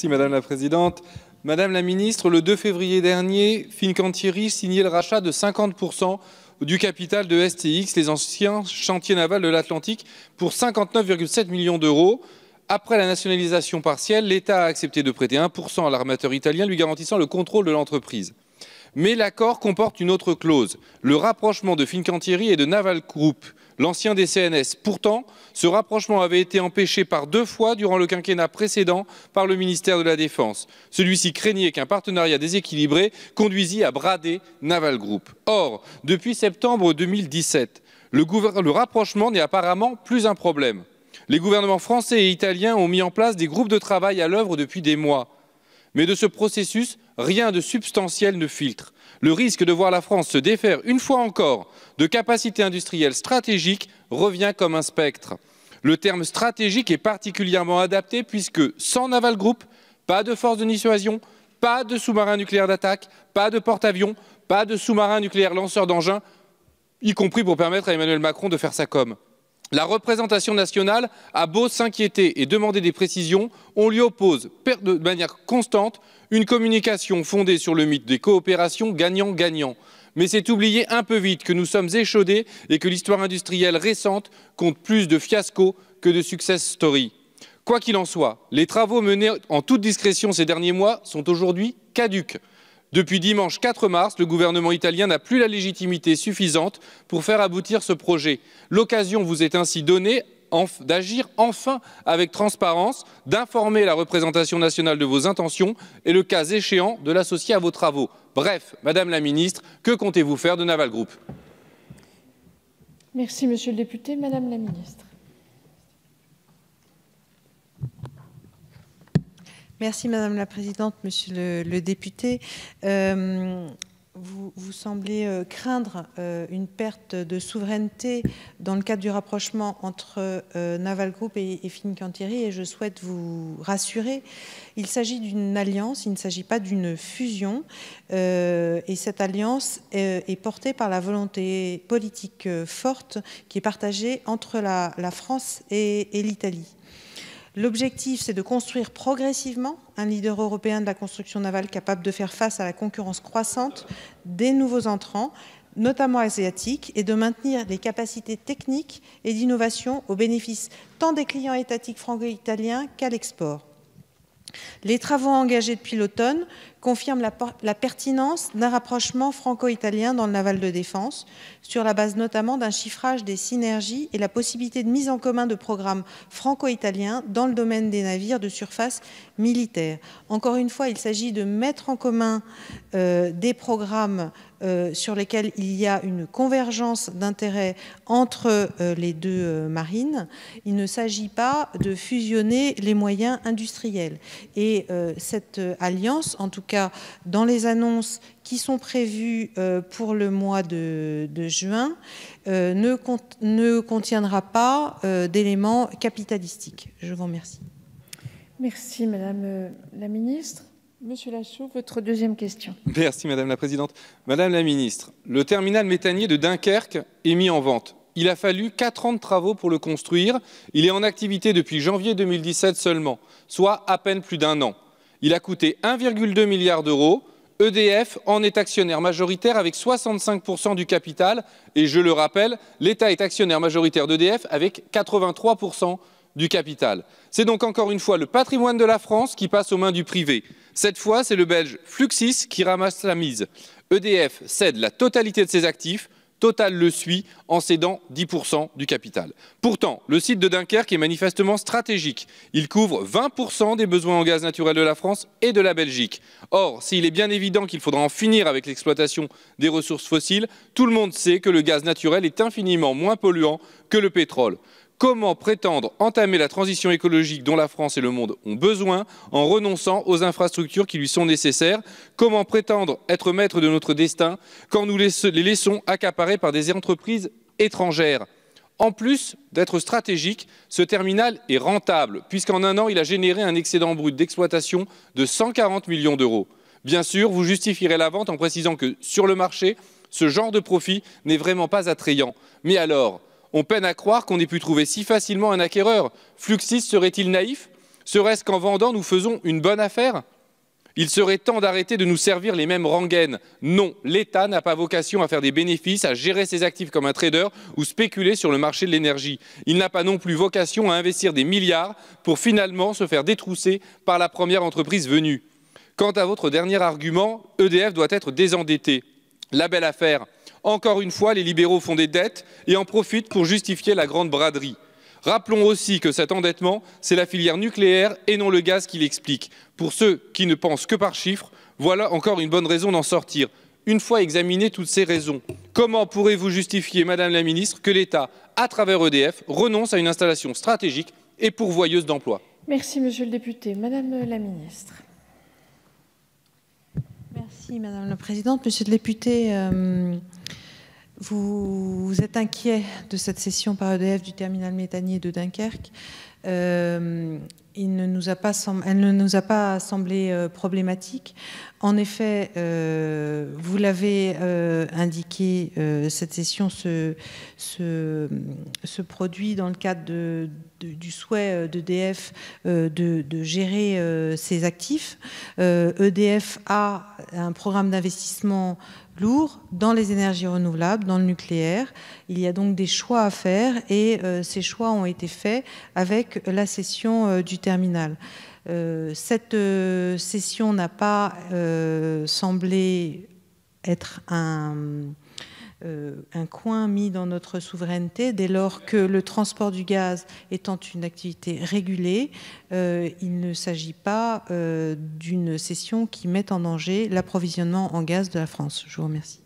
Merci Madame la Présidente. Madame la Ministre, le 2 février dernier, Fincantieri signait le rachat de 50% du capital de STX, les anciens chantiers navals de l'Atlantique, pour 59,7 millions d'euros. Après la nationalisation partielle, l'État a accepté de prêter 1% à l'armateur italien, lui garantissant le contrôle de l'entreprise. Mais l'accord comporte une autre clause, le rapprochement de Fincantieri et de Naval Group, l'ancien des CNS. Pourtant, ce rapprochement avait été empêché par 2 fois durant le quinquennat précédent par le ministère de la Défense. Celui-ci craignait qu'un partenariat déséquilibré conduisît à brader Naval Group. Or, depuis septembre 2017, le rapprochement n'est apparemment plus un problème. Les gouvernements français et italiens ont mis en place des groupes de travail à l'œuvre depuis des mois. Mais de ce processus, rien de substantiel ne filtre. Le risque de voir la France se défaire une fois encore de capacités industrielles stratégiques revient comme un spectre. Le terme stratégique est particulièrement adapté puisque sans Naval Group, pas de force de dissuasion, pas de sous-marins nucléaires d'attaque, pas de porte-avions, pas de sous-marins nucléaires lanceurs d'engins, y compris pour permettre à Emmanuel Macron de faire sa com. La représentation nationale a beau s'inquiéter et demander des précisions, on lui oppose de manière constante une communication fondée sur le mythe des coopérations gagnant-gagnant. Mais c'est oublier un peu vite que nous sommes échaudés et que l'histoire industrielle récente compte plus de fiascos que de success stories. Quoi qu'il en soit, les travaux menés en toute discrétion ces derniers mois sont aujourd'hui caducs. Depuis dimanche 4 mars, le gouvernement italien n'a plus la légitimité suffisante pour faire aboutir ce projet. L'occasion vous est ainsi donnée d'agir enfin avec transparence, d'informer la représentation nationale de vos intentions et, le cas échéant, de l'associer à vos travaux. Bref, Madame la Ministre, que comptez-vous faire de Naval Group? Merci, Monsieur le député. Madame la Ministre. Merci Madame la Présidente, Monsieur le député. Vous semblez craindre une perte de souveraineté dans le cadre du rapprochement entre Naval Group et Fincantieri, et je souhaite vous rassurer. Il s'agit d'une alliance, il ne s'agit pas d'une fusion, et cette alliance est portée par la volonté politique forte qui est partagée entre la France et l'Italie. L'objectif, c'est de construire progressivement un leader européen de la construction navale capable de faire face à la concurrence croissante des nouveaux entrants, notamment asiatiques, et de maintenir les capacités techniques et d'innovation au bénéfice tant des clients étatiques franco-italiens qu'à l'export. Les travaux engagés depuis l'automne confirment la pertinence d'un rapprochement franco-italien dans le naval de défense, sur la base notamment d'un chiffrage des synergies et la possibilité de mise en commun de programmes franco-italiens dans le domaine des navires de surface militaire. Encore une fois, il s'agit de mettre en commun des programmes sur lesquels il y a une convergence d'intérêts entre les deux marines. Il ne s'agit pas de fusionner les moyens industriels. Et cette alliance, en tout cas dans les annonces qui sont prévues pour le mois de juin, ne contiendra pas d'éléments capitalistiques. Je vous remercie. Merci Madame la Ministre. Monsieur Lachaud, votre deuxième question. Merci Madame la Présidente. Madame la Ministre, le terminal méthanier de Dunkerque est mis en vente. Il a fallu 4 ans de travaux pour le construire. Il est en activité depuis janvier 2017 seulement, soit à peine plus d'1 an. Il a coûté 1,2 milliard d'euros. EDF en est actionnaire majoritaire avec 65% du capital. Et je le rappelle, l'État est actionnaire majoritaire d'EDF avec 83% du capital. C'est donc encore une fois le patrimoine de la France qui passe aux mains du privé. Cette fois, c'est le Belge Fluxys qui ramasse la mise. EDF cède la totalité de ses actifs. Total le suit en cédant 10% du capital. Pourtant, le site de Dunkerque est manifestement stratégique. Il couvre 20% des besoins en gaz naturel de la France et de la Belgique. Or, s'il est bien évident qu'il faudra en finir avec l'exploitation des ressources fossiles, tout le monde sait que le gaz naturel est infiniment moins polluant que le pétrole. Comment prétendre entamer la transition écologique dont la France et le monde ont besoin en renonçant aux infrastructures qui lui sont nécessaires? Comment prétendre être maître de notre destin quand nous les laissons accaparer par des entreprises étrangères? En plus d'être stratégique, ce terminal est rentable puisqu'en 1 an, il a généré un excédent brut d'exploitation de 140 millions d'euros. Bien sûr, vous justifierez la vente en précisant que sur le marché, ce genre de profit n'est vraiment pas attrayant. Mais alors, on peine à croire qu'on ait pu trouver si facilement un acquéreur. Fluxys serait-il naïf? Serait-ce qu'en vendant, nous faisons une bonne affaire? Il serait temps d'arrêter de nous servir les mêmes rengaines. Non, l'État n'a pas vocation à faire des bénéfices, à gérer ses actifs comme un trader ou spéculer sur le marché de l'énergie. Il n'a pas non plus vocation à investir des milliards pour finalement se faire détrousser par la première entreprise venue. Quant à votre dernier argument, EDF doit être désendetté. La belle affaire. Encore une fois, les libéraux font des dettes et en profitent pour justifier la grande braderie. Rappelons aussi que cet endettement, c'est la filière nucléaire et non le gaz qui l'explique. Pour ceux qui ne pensent que par chiffres, voilà encore une bonne raison d'en sortir. Une fois examinées toutes ces raisons, comment pourrez-vous justifier, Madame la Ministre, que l'État, à travers EDF, renonce à une installation stratégique et pourvoyeuse d'emplois? Merci, Monsieur le député. Madame la Ministre. Merci, Madame la Présidente. Monsieur le député, vous êtes inquiet de cette cession par EDF du terminal méthanier de Dunkerque. Elle ne nous a pas semblé problématique. En effet, vous l'avez indiqué, cette cession se produit dans le cadre du souhait d'EDF de gérer ses actifs. EDF a un programme d'investissement lourd dans les énergies renouvelables, dans le nucléaire. Il y a donc des choix à faire et ces choix ont été faits avec la cession du terminal. Cette cession n'a pas semblé être un coin mis dans notre souveraineté dès lors que le transport du gaz étant une activité régulée, il ne s'agit pas d'une cession qui mette en danger l'approvisionnement en gaz de la France. Je vous remercie.